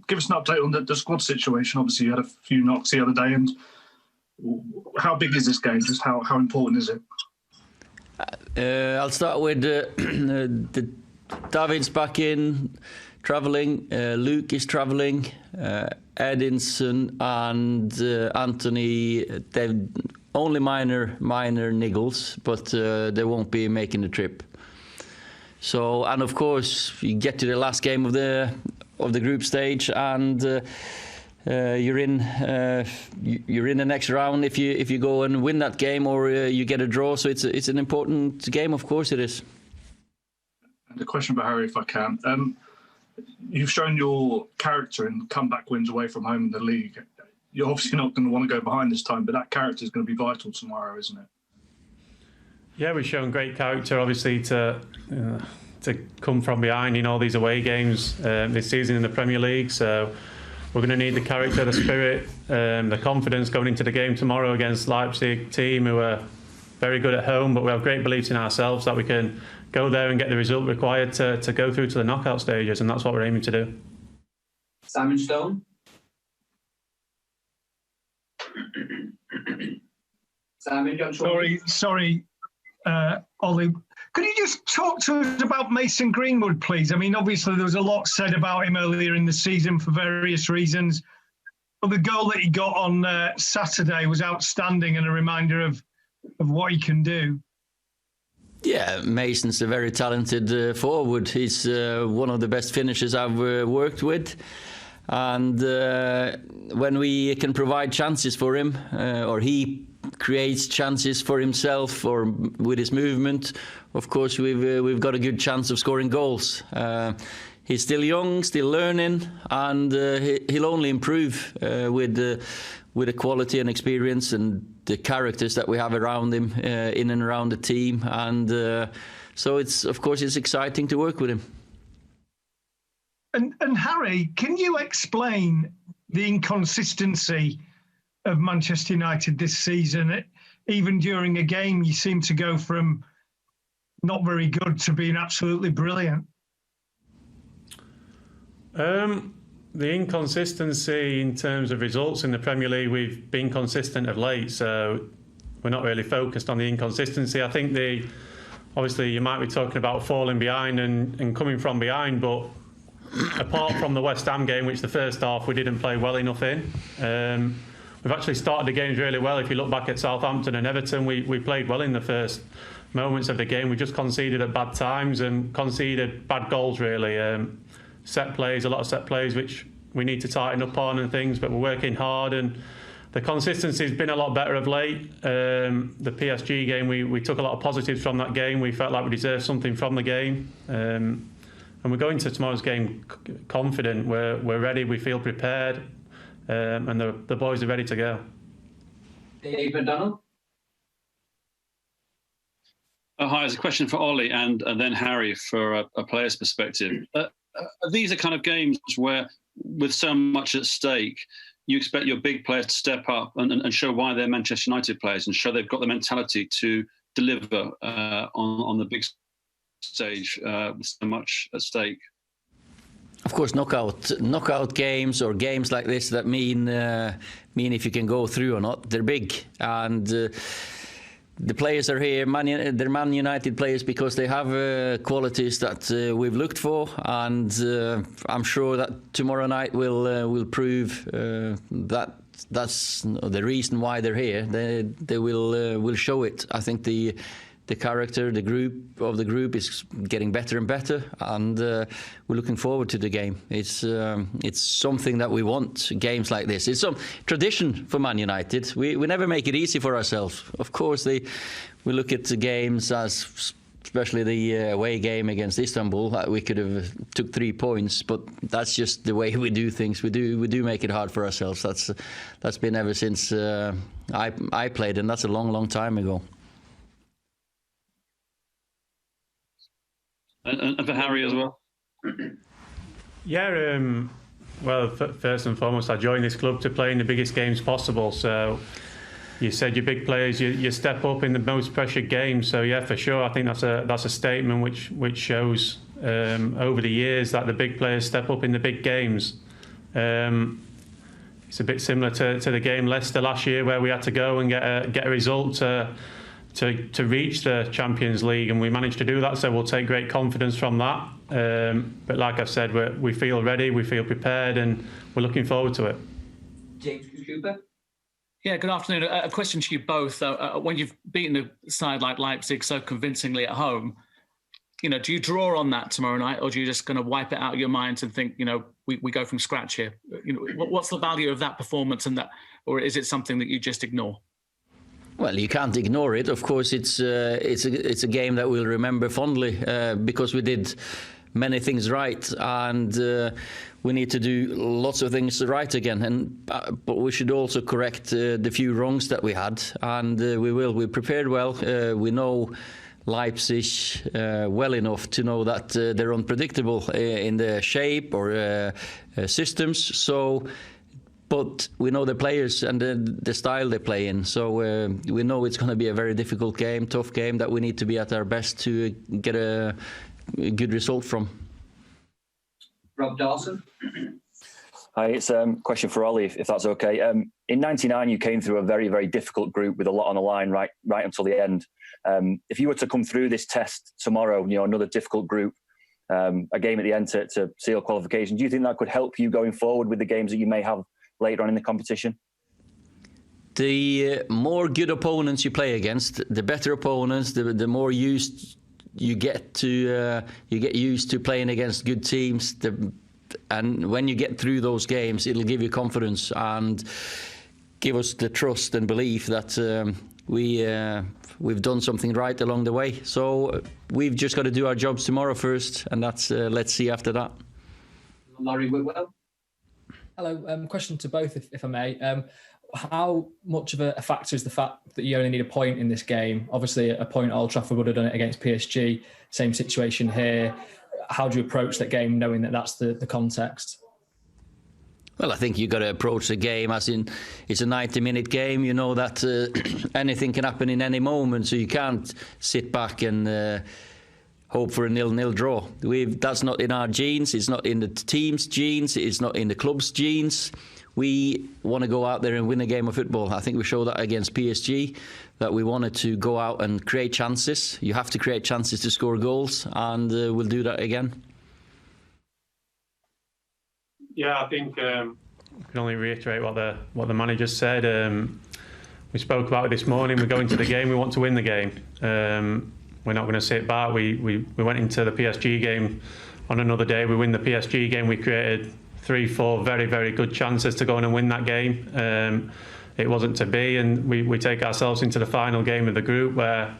Give us an update on the squad situation. Obviously, you had a few knocks the other day, and how big is this game? Just how important is it? I'll start with David's back in, travelling. Luke is travelling. Edinson and Anthony, they've only minor niggles, but they won't be making the trip. So, and of course, you get to the last game of the group stage, and you're in the next round if you go and win that game, or you get a draw. So it's an important game, of course it is. And a question for Harry, if I can. You've shown your character in comeback wins away from home in the league. You're obviously not going to want to go behind this time, but that character is going to be vital tomorrow, isn't it? Yeah, we've shown great character, obviously, to come from behind in all these away games this season in the Premier League. So we're going to need the character, the spirit, the confidence going into the game tomorrow against Leipzig team, who are very good at home, but we have great beliefs in ourselves that we can go there and get the result required to go through to the knockout stages, and that's what we're aiming to do. Simon Stone. Simon, sorry, Ollie. Could you just talk to us about Mason Greenwood, please? I mean, obviously there was a lot said about him earlier in the season for various reasons, but the goal that he got on Saturday was outstanding and a reminder of what he can do. Yeah, Mason's a very talented forward. He's one of the best finishers I've worked with. And when we can provide chances for him, or he creates chances for himself or with his movement, of course we've got a good chance of scoring goals. He's still young, still learning, and he'll only improve with the quality and experience and the characters that we have around him, in and around the team. And so of course it's exciting to work with him. And Harry, can you explain the inconsistency of Manchester United this season? Even during a game, you seem to go from not very good to being absolutely brilliant. The inconsistency in terms of results in the Premier League, we've been consistent of late, so we're not really focused on the inconsistency. I think obviously you might be talking about falling behind and coming from behind, but apart from the West Ham game, which the first half we didn't play well enough in, we've actually started the games really well. If you look back at Southampton and Everton, we played well in the first moments of the game. We just conceded at bad times and conceded bad goals, really. Set plays, a lot of set plays, which we need to tighten up on and things, but we're working hard, and the consistency has been a lot better of late. The PSG game, we took a lot of positives from that game. We felt like we deserved something from the game. And we're going to tomorrow's game confident. We're ready, we feel prepared, and the boys are ready to go. Dave McDonald. Hi, it's a question for Ollie and then Harry for a player's perspective. These are kind of games where, with so much at stake, you expect your big players to step up and show why they're Manchester United players and show they've got the mentality to deliver on the big stage with so much at stake. Of course, knockout games or games like this that mean if you can go through or not, they're big. And the players are here, they're Man United players because they have qualities that we've looked for, and I'm sure that tomorrow night will prove that that's the reason why they're here. They will show it. I think the character, the group is getting better and better, and we're looking forward to the game. It's something that we want, games like this. It's some tradition for Man United. We never make it easy for ourselves. Of course, we look at the games as, especially the away game against Istanbul, we could have took 3 points, but that's just the way we do things. We do make it hard for ourselves. That's been ever since I played, and that's a long time ago. And for Harry as well? Yeah, well, first and foremost, I joined this club to play in the biggest games possible. So you said your big players, you step up in the most pressured games. So yeah, for sure, I think that's a statement which shows over the years that the big players step up in the big games. It's a bit similar to the game Leicester last year, where we had to go and get a result to reach the Champions League, and we managed to do that. So we'll take great confidence from that. But like I've said, we feel ready, we feel prepared, and we're looking forward to it. James Cooper. Yeah, good afternoon. A question to you both. When you've beaten a side like Leipzig so convincingly at home, do you draw on that tomorrow night, or do you just kind of wipe it out of your minds and think, we go from scratch here? What's the value of that performance, and that, or is it something that you just ignore? Well, you can't ignore it. Of course, it's a game that we'll remember fondly because we did many things right, and we need to do lots of things right again. But we should also correct the few wrongs that we had, and we will. We prepared well. We know Leipzig well enough to know that they're unpredictable in their shape or systems. So, but we know the players and the style they play in. So we know it's going to be a very difficult game, tough game that we need to be at our best to get a good result from. Rob Dawson. Hi, it's a question for Ollie, if that's okay. In '99, you came through a very, very difficult group with a lot on the line right until the end. If you were to come through this test tomorrow, another difficult group, a game at the end to seal qualification, do you think that could help you going forward with the games that you may have later on in the competition? The more good opponents you play against, the better opponents, the more used you get used to playing against good teams. And when you get through those games, it'll give you confidence and give us the trust and belief that we've done something right along the way. So we've just got to do our jobs tomorrow first, and that's let's see after that. Laurie Whitwell. Hello, question to both, if I may. How much of a factor is the fact that you only need a point in this game? Obviously, a point at Old Trafford would have done it against PSG. Same situation here. How do you approach that game, knowing that that's the context? Well, I think you've got to approach the game as in it's a 90-minute game. You know that anything can happen in any moment, so you can't sit back and hope for a 0-0 draw. That's not in our genes. It's not in the team's genes. It's not in the club's genes. We want to go out there and win a game of football. I think we showed that against PSG, that we wanted to go out and create chances. You have to create chances to score goals, and we'll do that again. Yeah, I think I can only reiterate what the manager said. We spoke about it this morning. We go into the game, we want to win the game. We're not going to sit back. We went into the PSG game on another day. We win the PSG game. We created 3-4 very, very good chances to go in and win that game. It wasn't to be, and we take ourselves into the final game of the group where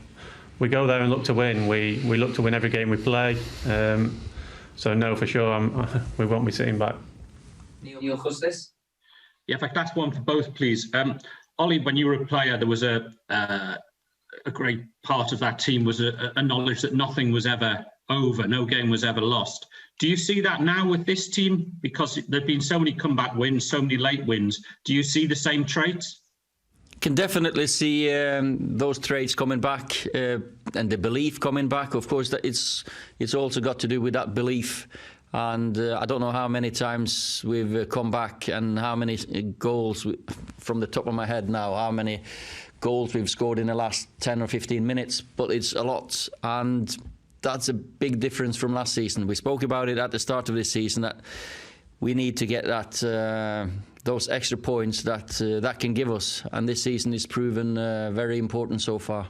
we go there and look to win. We look to win every game we play. So no, for sure, we won't be sitting back. Neil Justice. Yeah, in fact, that's one for both, please. Ollie, when you were a player, there was a great part of that team was a knowledge that nothing was ever over, no game was ever lost. Do you see that now with this team? Because there have been so many comeback wins, so many late wins. Do you see the same traits? Can definitely see those traits coming back and the belief coming back. Of course, that it's also got to do with that belief. And I don't know how many times we've come back and how many goals, from the top of my head now, how many goals we've scored in the last 10 or 15 minutes. But it's a lot. And that's a big difference from last season. We spoke about it at the start of this season, that we need to get that those extra points that can give us. And this season is proven very important so far.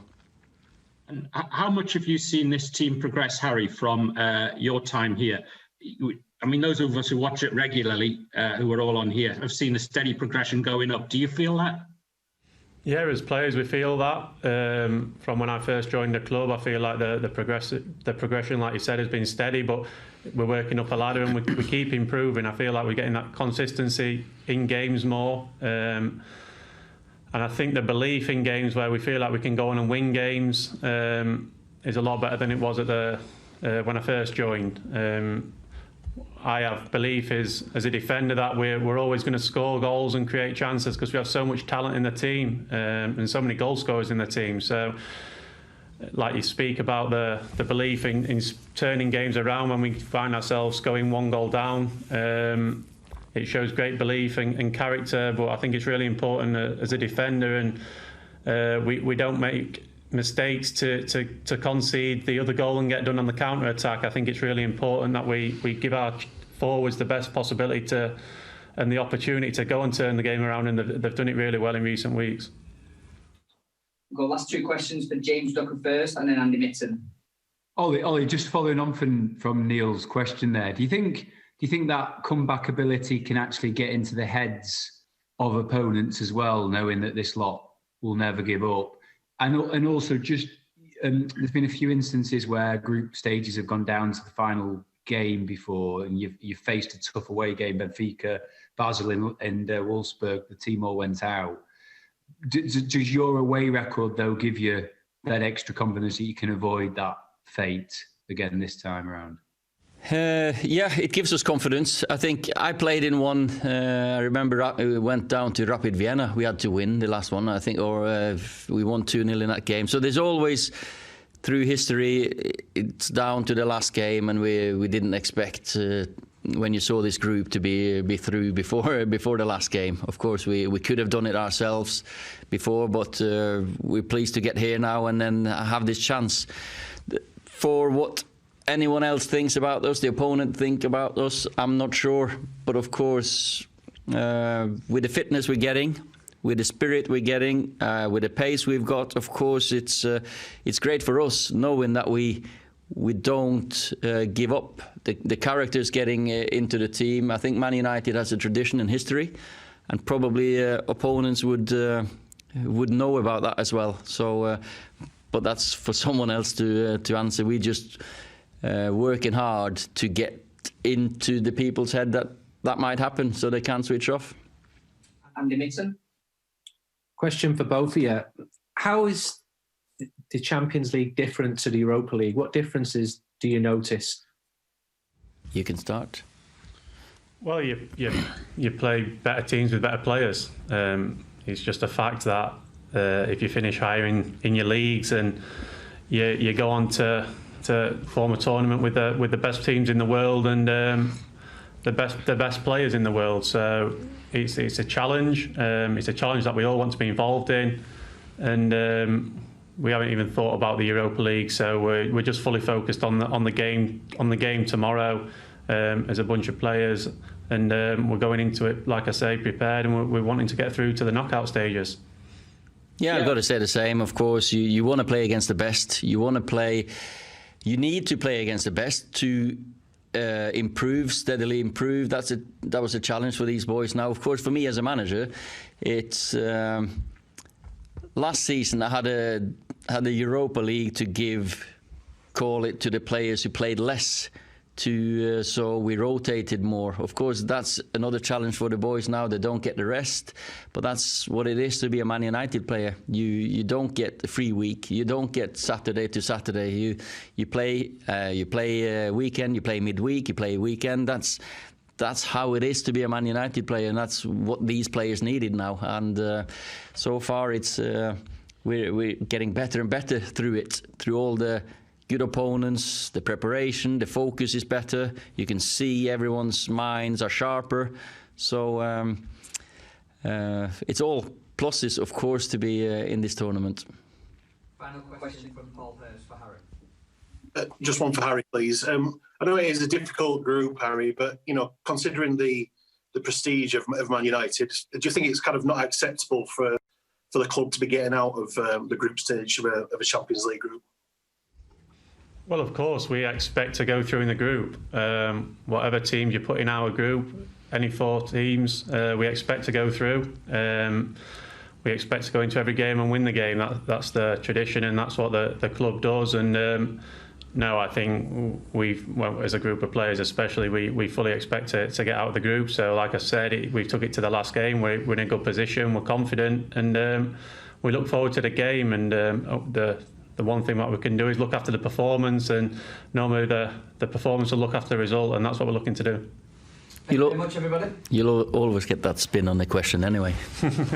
And how much have you seen this team progress, Harry, from your time here? I mean, those of us who watch it regularly, who are all on here, have seen a steady progression going up. Do you feel that? Yeah, as players, we feel that. From when I first joined the club, I feel like the progression, like you said, has been steady, but we're working up a ladder and we keep improving. I feel like we're getting that consistency in games more. And I think the belief in games where we feel like we can go on and win games is a lot better than it was at when I first joined. I have belief as a defender that we're always going to score goals and create chances because we have so much talent in the team and so many goal scorers in the team. So, like you speak about the belief in turning games around when we find ourselves going one goal down, it shows great belief and character. But I think it's really important as a defender, and we don't make mistakes to concede the other goal and get done on the counter attack. I think it's really important that we give our forwards the best possibility to and the opportunity to go and turn the game around, and they've done it really well in recent weeks. We've got last two questions for James Ducker first, and then Andy Mitten. Ollie, just following on from Neil's question there, do you think that comeback ability can actually get into the heads of opponents as well, knowing that this lot will never give up? And also just there's been a few instances where group stages have gone down to the final game before, and you've faced a tough away game, Benfica, Basel and Wolfsburg, the team all went out. Does your away record, though, give you that extra confidence that you can avoid that fate again this time around? Yeah, it gives us confidence. I think I played in one. I remember we went down to Rapid Vienna. We had to win the last one, I think, or we won 2-0 in that game. So there's always, through history, it's down to the last game, and we didn't expect when you saw this group to be through before the last game. Of course, we could have done it ourselves before, but we're pleased to get here now and then have this chance. For what anyone else thinks about us, the opponent think about us, I'm not sure. But of course, with the fitness we're getting, with the spirit we're getting, with the pace we've got, of course, it's great for us knowing that we don't give up. The characters getting into the team. I think Man United has a tradition and history, and probably opponents would know about that as well. So, but that's for someone else to answer. We just working hard to get into the people's head that might happen, so they can't switch off. Andy Mitten. Question for both of you. How is the Champions League different to the Europa League? What differences do you notice? You can start. Well, you play better teams with better players. It's just a fact that if you finish higher in your leagues and you go on to form a tournament with the best teams in the world and the best players in the world. So it's a challenge. It's a challenge that we all want to be involved in, and we haven't even thought about the Europa League. So we're just fully focused on the game tomorrow as a bunch of players, and we're going into it, like I say, prepared, and we're wanting to get through to the knockout stages. Yeah, I've got to say the same. Of course, you want to play against the best. You need to play against the best to steadily improve. That was a challenge for these boys. Now, of course, for me as a manager, it's last season I had a Europa League to call it to the players who played less. So we rotated more. Of course, that's another challenge for the boys now. They don't get the rest, but that's what it is to be a Man United player. You don't get a free week. You don't get Saturday to Saturday. You play weekend. You play midweek. You play weekend. That's how it is to be a Man United player, and that's what these players needed now. And so far, we're getting better and better through all the good opponents, the preparation, the focus is better. You can see everyone's minds are sharper. So it's all pluses, of course, to be in this tournament. Final question from Paul Hurst for Harry. Just one for Harry, please. I know it is a difficult group, Harry, but considering the prestige of Man United, do you think it's kind of not acceptable for the club to be getting out of the group stage of a Champions League group? Well, of course, we expect to go through in the group. Whatever teams you put in our group, any 4 teams, we expect to go through. We expect to go into every game and win the game. That's the tradition, and that's what the club does. And no, I think as a group of players especially, we fully expect to get out of the group. So like I said, we took it to the last game. We're in a good position, we're confident, and we look forward to the game. And the one thing that we can do is look after the performance, and normally the performance will look after the result, and that's what we're looking to do. Thank you very much, everybody. You'll always get that spin on the question anyway.